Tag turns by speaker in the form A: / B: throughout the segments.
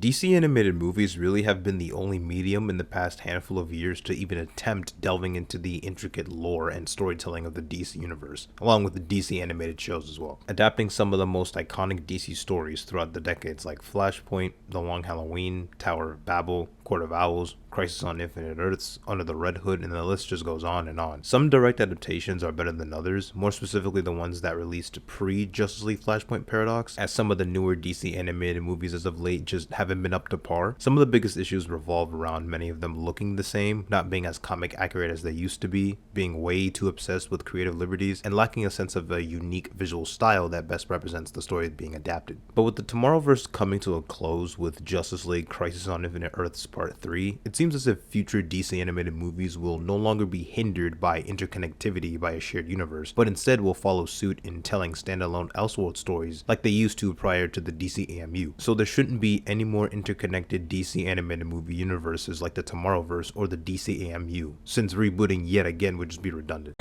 A: DC animated movies really have been the only medium in the past handful of years to even attempt delving into the intricate lore and storytelling of the DC universe, along with the DC animated shows as well. Adapting some of the most iconic DC stories throughout the decades like Flashpoint, The Long Halloween, Tower of Babel, Court of Owls, Crisis on Infinite Earths, Under the Red Hood, and the list just goes on and on. Some direct adaptations are better than others, more specifically the ones that released pre-Justice League Flashpoint Paradox, as some of the newer DC animated movies as of late just haven't been up to par. Some of the biggest issues revolve around many of them looking the same, not being as comic accurate as they used to be, being way too obsessed with creative liberties, and lacking a sense of a unique visual style that best represents the story being adapted. But with the Tomorrowverse coming to a close with Justice League Crisis on Infinite Earths Part 3, it seems as if future DC animated movies will no longer be hindered by interconnectivity by a shared universe, but instead will follow suit in telling standalone Elseworld stories like they used to prior to the DCEU. So there shouldn't be any more interconnected DC animated movie universes like the Tomorrowverse or the DCEU, since rebooting yet again would just be redundant.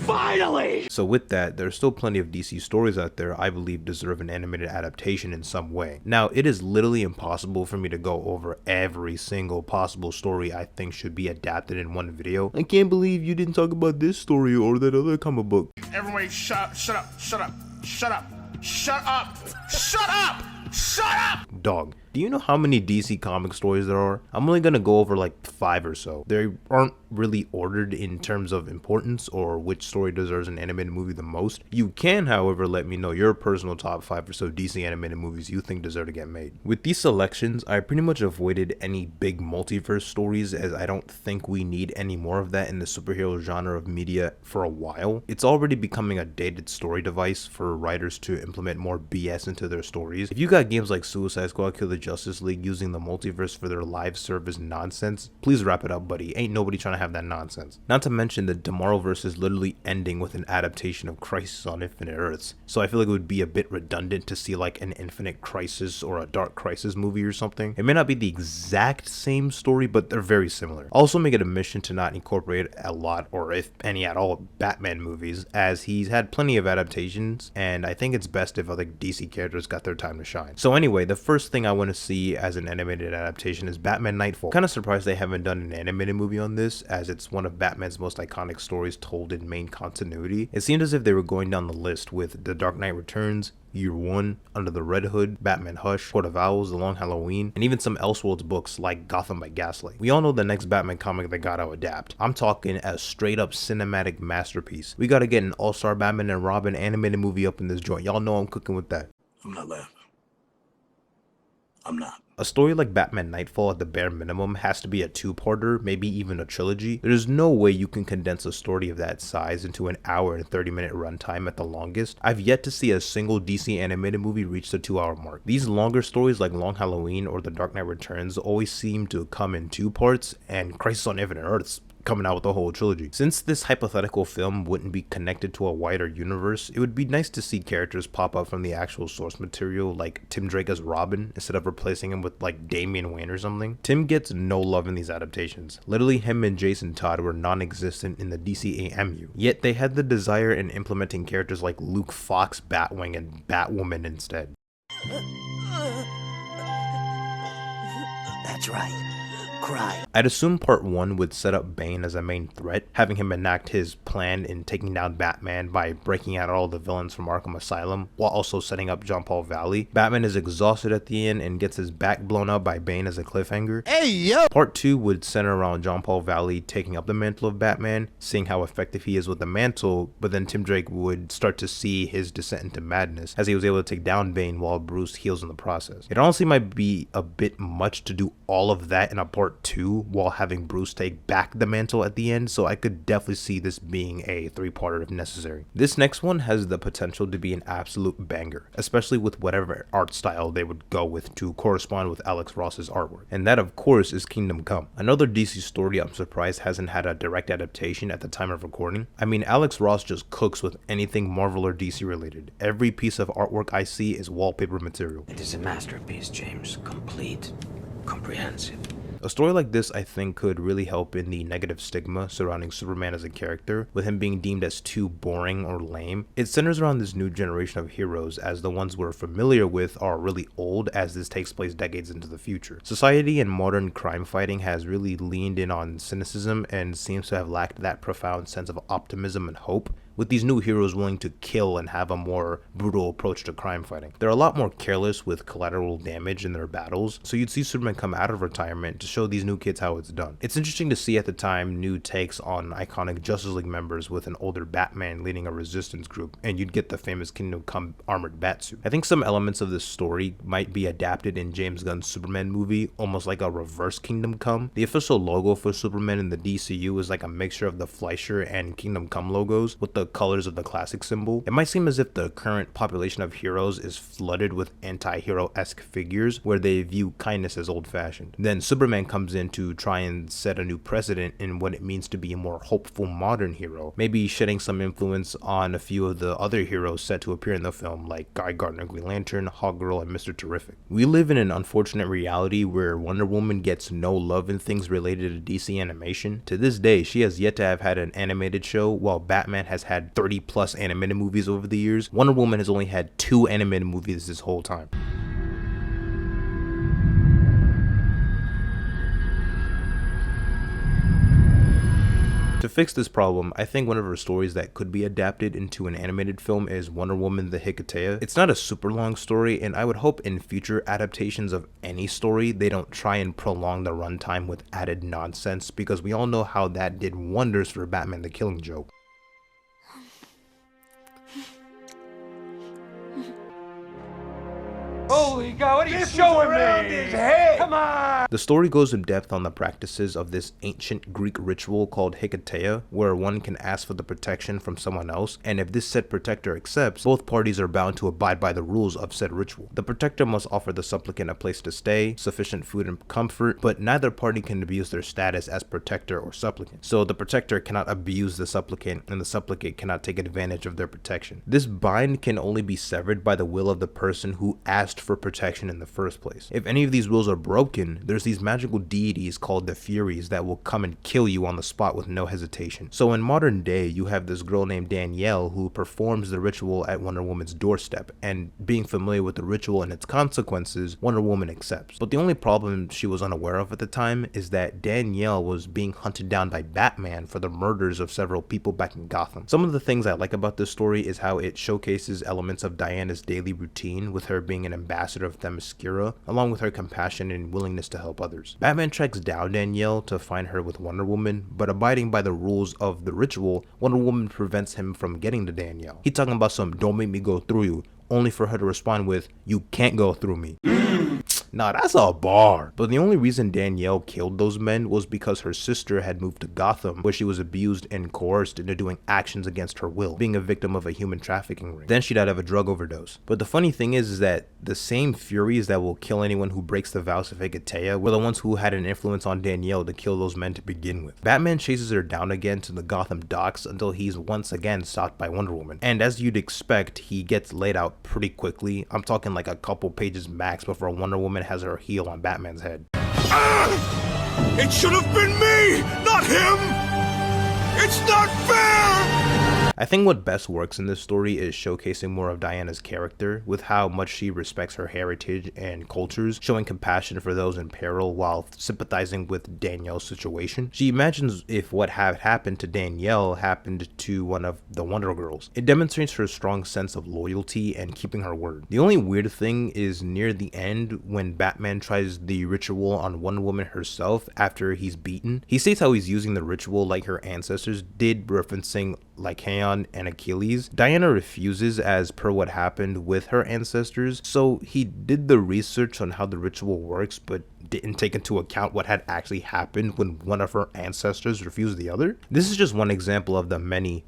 B: Finally!
A: So with that, there are still plenty of DC stories out there I believe deserve an animated adaptation in some way. Now, it is literally impossible for me to go over every single possible story I think should be adapted in one video. I can't believe you didn't talk about this story or that other comic book.
B: Everybody shut up, shut up, shut up, shut up, shut up, shut up, shut up!
A: Dog, do you know how many DC comic stories there are? I'm only gonna go over like 5 or so. They aren't really ordered in terms of importance or which story deserves an animated movie the most. You can, however, let me know your personal top 5 or so DC animated movies you think deserve to get made. With these selections, I pretty much avoided any big multiverse stories, as I don't think we need any more of that in the superhero genre of media for a while. It's already becoming a dated story device for writers to implement more BS into their stories. If you got games like Suicide Squad, Kill the Justice League using the multiverse for their live service nonsense, please wrap it up, buddy. Ain't nobody trying to have that nonsense. Not to mention the Tomorrowverse is literally ending with an adaptation of Crisis on Infinite Earths, so I feel like it would be a bit redundant to see like an Infinite Crisis or a Dark Crisis movie or something. It may not be the exact same story, but they're very similar. Also make it a mission to not incorporate a lot, or if any at all, Batman movies, as he's had plenty of adaptations, and I think it's best if other DC characters got their time to shine. So anyway, the first thing I want to see as an animated adaptation is Batman Knightfall. Kind of surprised they haven't done an animated movie on this, as it's one of Batman's most iconic stories told in main continuity. It seemed as if they were going down the list with The Dark Knight Returns, Year One, Under the Red Hood, Batman Hush, Court of Owls, The Long Halloween, and even some Elseworlds books like Gotham by Gaslight. We all know the next Batman comic they gotta adapt. I'm talking a straight up cinematic masterpiece. We gotta get an all-star Batman and Robin animated movie up in this joint. Y'all know I'm cooking with that.
B: I'm not laughing. I'm not.
A: A story like Batman Knightfall at the bare minimum has to be a two-parter, maybe even a trilogy. There's no way you can condense a story of that size into an hour and 30-minute runtime at the longest. I've yet to see a single DC animated movie reach the 2-hour mark. These longer stories like Long Halloween or The Dark Knight Returns always seem to come in 2 parts, and Crisis on Infinite Earths coming out with a whole trilogy. Since this hypothetical film wouldn't be connected to a wider universe, it would be nice to see characters pop up from the actual source material, like Tim Drake as Robin, instead of replacing him with like Damian Wayne or something. Tim gets no love in these adaptations. Literally, him and Jason Todd were non-existent in the DCEU, yet they had the desire in implementing characters like Luke Fox, Batwing, and Batwoman instead.
C: That's right. Cry.
A: I'd assume part 1 would set up Bane as a main threat, having him enact his plan in taking down Batman by breaking out all the villains from Arkham Asylum, while also setting up John Paul Valley. Batman is exhausted at the end and gets his back blown up by Bane as a cliffhanger.
C: Hey, yo!
A: Part 2 would center around John Paul Valley taking up the mantle of Batman, seeing how effective he is with the mantle, but then Tim Drake would start to see his descent into madness, as he was able to take down Bane while Bruce heals in the process. It honestly might be a bit much to do all of that in a part 2 while having Bruce take back the mantle at the end, so I could definitely see this being a 3-parter if necessary. This next one has the potential to be an absolute banger, especially with whatever art style they would go with to correspond with Alex Ross's artwork, and that of course is Kingdom Come. Another DC story I'm surprised hasn't had a direct adaptation at the time of recording. I mean, Alex Ross just cooks with anything Marvel or DC related. Every piece of artwork I see is wallpaper material.
C: It is a masterpiece, James. Complete. Comprehensive.
A: A story like this I think could really help in the negative stigma surrounding Superman as a character, with him being deemed as too boring or lame. It centers around this new generation of heroes, as the ones we're familiar with are really old, as this takes place decades into the future. Society and modern crime fighting has really leaned in on cynicism and seems to have lacked that profound sense of optimism and hope, with these new heroes willing to kill and have a more brutal approach to crime fighting. They're a lot more careless with collateral damage in their battles, so you'd see Superman come out of retirement to show these new kids how it's done. It's interesting to see at the time new takes on iconic Justice League members, with an older Batman leading a resistance group, and you'd get the famous Kingdom Come armored batsuit. I think some elements of this story might be adapted in James Gunn's Superman movie, almost like a reverse Kingdom Come. The official logo for Superman in the DCU is like a mixture of the Fleischer and Kingdom Come logos, with the colors of the classic symbol. It might seem as if the current population of heroes is flooded with anti-hero-esque figures where they view kindness as old-fashioned. Then Superman comes in to try and set a new precedent in what it means to be a more hopeful modern hero, maybe shedding some influence on a few of the other heroes set to appear in the film, like Guy Gardner Green Lantern, Hawkgirl, and Mr. Terrific. We live in an unfortunate reality where Wonder Woman gets no love in things related to DC animation. To this day, she has yet to have had an animated show, while Batman has had 30 plus animated movies over the years. Wonder Woman has only had 2 animated movies this whole time. To fix this problem, I think one of her stories that could be adapted into an animated film is Wonder Woman the Hiketeia. It's not a super long story, and I would hope in future adaptations of any story they don't try and prolong the runtime with added nonsense, because we all know how that did wonders for Batman the Killing Joke.
D: Holy God, what are you showing me? His head. Come on!
A: The story goes in depth on the practices of this ancient Greek ritual called Hiketeia, where one can ask for the protection from someone else, and if this said protector accepts, both parties are bound to abide by the rules of said ritual. The protector must offer the supplicant a place to stay, sufficient food and comfort, but neither party can abuse their status as protector or supplicant. So the protector cannot abuse the supplicant, and the supplicant cannot take advantage of their protection. This bind can only be severed by the will of the person who asked for protection in the first place. If any of these rules are broken, there's these magical deities called the Furies that will come and kill you on the spot with no hesitation. So in modern day, you have this girl named Danielle who performs the ritual at Wonder Woman's doorstep, and being familiar with the ritual and its consequences, Wonder Woman accepts. But the only problem she was unaware of at the time is that Danielle was being hunted down by Batman for the murders of several people back in Gotham. Some of the things I like about this story is how it showcases elements of Diana's daily routine, with her being an ambassador of Themyscira, along with her compassion and willingness to help others. Batman tracks down Danielle to find her with Wonder Woman, but abiding by the rules of the ritual, Wonder Woman prevents him from getting to Danielle. He's talking about some "don't make me go through you," only for her to respond with, "You can't go through me." Nah, that's a bar. But the only reason Danielle killed those men was because her sister had moved to Gotham, where she was abused and coerced into doing actions against her will, being a victim of a human trafficking ring. Then she died of a drug overdose. But the funny thing is that the same Furies that will kill anyone who breaks the vows of Hiketeia were the ones who had an influence on Danielle to kill those men to begin with. Batman chases her down again to the Gotham docks until he's once again stopped by Wonder Woman. And as you'd expect, he gets laid out pretty quickly. I'm talking like a couple pages max before Wonder Woman has her heel on Batman's head.
B: It should have been me, not him! It's not fair!
A: I think what best works in this story is showcasing more of Diana's character, with how much she respects her heritage and cultures, showing compassion for those in peril while sympathizing with Danielle's situation. She imagines if what had happened to Danielle happened to one of the Wonder Girls. It demonstrates her strong sense of loyalty and keeping her word. The only weird thing is near the end, when Batman tries the ritual on Wonder Woman herself after he's beaten. He states how he's using the ritual like her ancestors did, referencing Lycaon and Achilles. Diana refuses, as per what happened with her ancestors, so he did the research on how the ritual works but didn't take into account what had actually happened when one of her ancestors refused the other. This is just one example of the many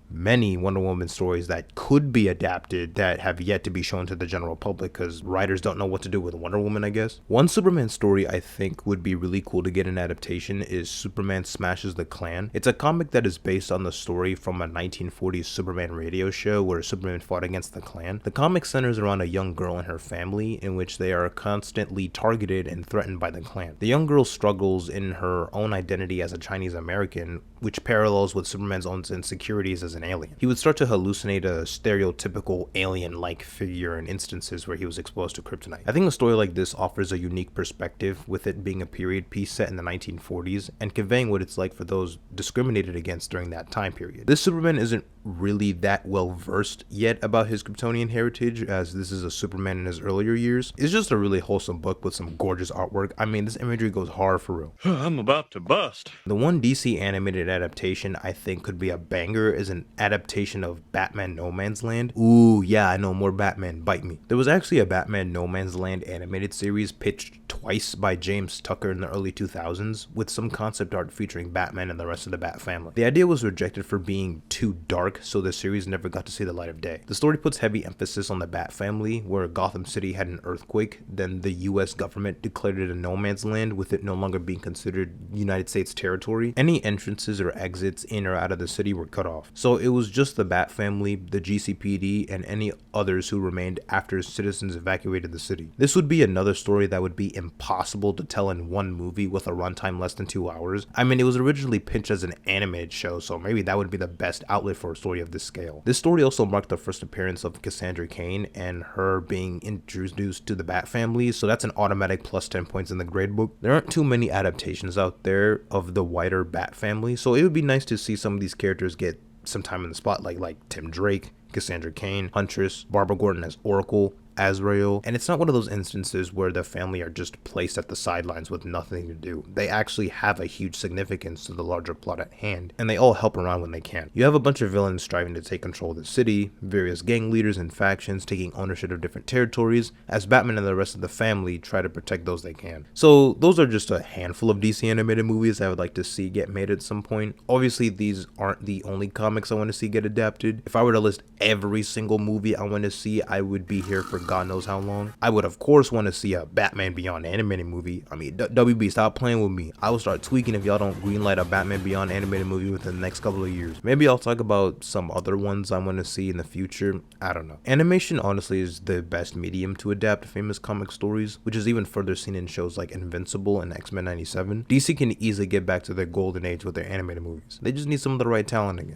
A: Wonder Woman stories that could be adapted that have yet to be shown to the general public because writers don't know what to do with Wonder Woman, I guess. One Superman story I think would be really cool to get an adaptation is Superman Smashes the Klan. It's a comic that is based on the story from a 1940s Superman radio show where Superman fought against the Klan. The comic centers around a young girl and her family, in which they are constantly targeted and threatened by the clan. The young girl struggles in her own identity as a Chinese American, which parallels with Superman's own insecurities as an alien. He would start to hallucinate a stereotypical alien-like figure in instances where he was exposed to kryptonite. I think a story like this offers a unique perspective, with it being a period piece set in the 1940s and conveying what it's like for those discriminated against during that time period. This Superman isn't really that well versed yet about his Kryptonian heritage, as this is a Superman in his earlier years. It's just a really wholesome book with some gorgeous artwork. I mean, this imagery goes hard for real.
B: I'm about to bust.
A: The one DC animated adaptation I think could be a banger is an adaptation of Batman No Man's Land. Ooh, yeah, I know, more Batman, bite me. There was actually a Batman No Man's Land animated series pitched twice by James Tucker in the early 2000s, with some concept art featuring Batman and the rest of the Bat family. The idea was rejected for being too dark, so the series never got to see the light of day. The story puts heavy emphasis on the Bat family, where Gotham City had an earthquake, then the US government declared it a no man's land, with it no longer being considered United States territory. Any entrances or exits in or out of the city were cut off. So it was just the Bat family, the GCPD, and any others who remained after citizens evacuated the city. This would be another story that would be impossible to tell in one movie with a runtime less than 2 hours. I mean, it was originally pitched as an animated show, so maybe that would be the best outlet for a story of this scale. This story also marked the first appearance of Cassandra Cain and her being introduced to the Bat family, so that's an automatic plus 10 points in the gradebook. There aren't too many adaptations out there of the wider Bat family, so it would be nice to see some of these characters get some time in the spotlight, like Tim Drake, Cassandra Cain, Huntress, Barbara Gordon as Oracle, Azrael, and it's not one of those instances where the family are just placed at the sidelines with nothing to do. They actually have a huge significance to the larger plot at hand, and they all help around when they can. You have a bunch of villains striving to take control of the city, various gang leaders and factions taking ownership of different territories, as Batman and the rest of the family try to protect those they can. So those are just a handful of DC animated movies I would like to see get made at some point. Obviously, these aren't the only comics I want to see get adapted. If I were to list every single movie I want to see, I would be here for God knows how long. I would of course want to see a Batman Beyond animated movie. I mean, WB, stop playing with me. I will start tweaking if y'all don't greenlight a Batman Beyond animated movie within the next couple of years. Maybe I'll talk about some other ones I want to see in the future. I don't know. Animation honestly is the best medium to adapt famous comic stories, which is even further seen in shows like Invincible and X-Men 97. DC can easily get back to their golden age with their animated movies. They just need some of the right talent again.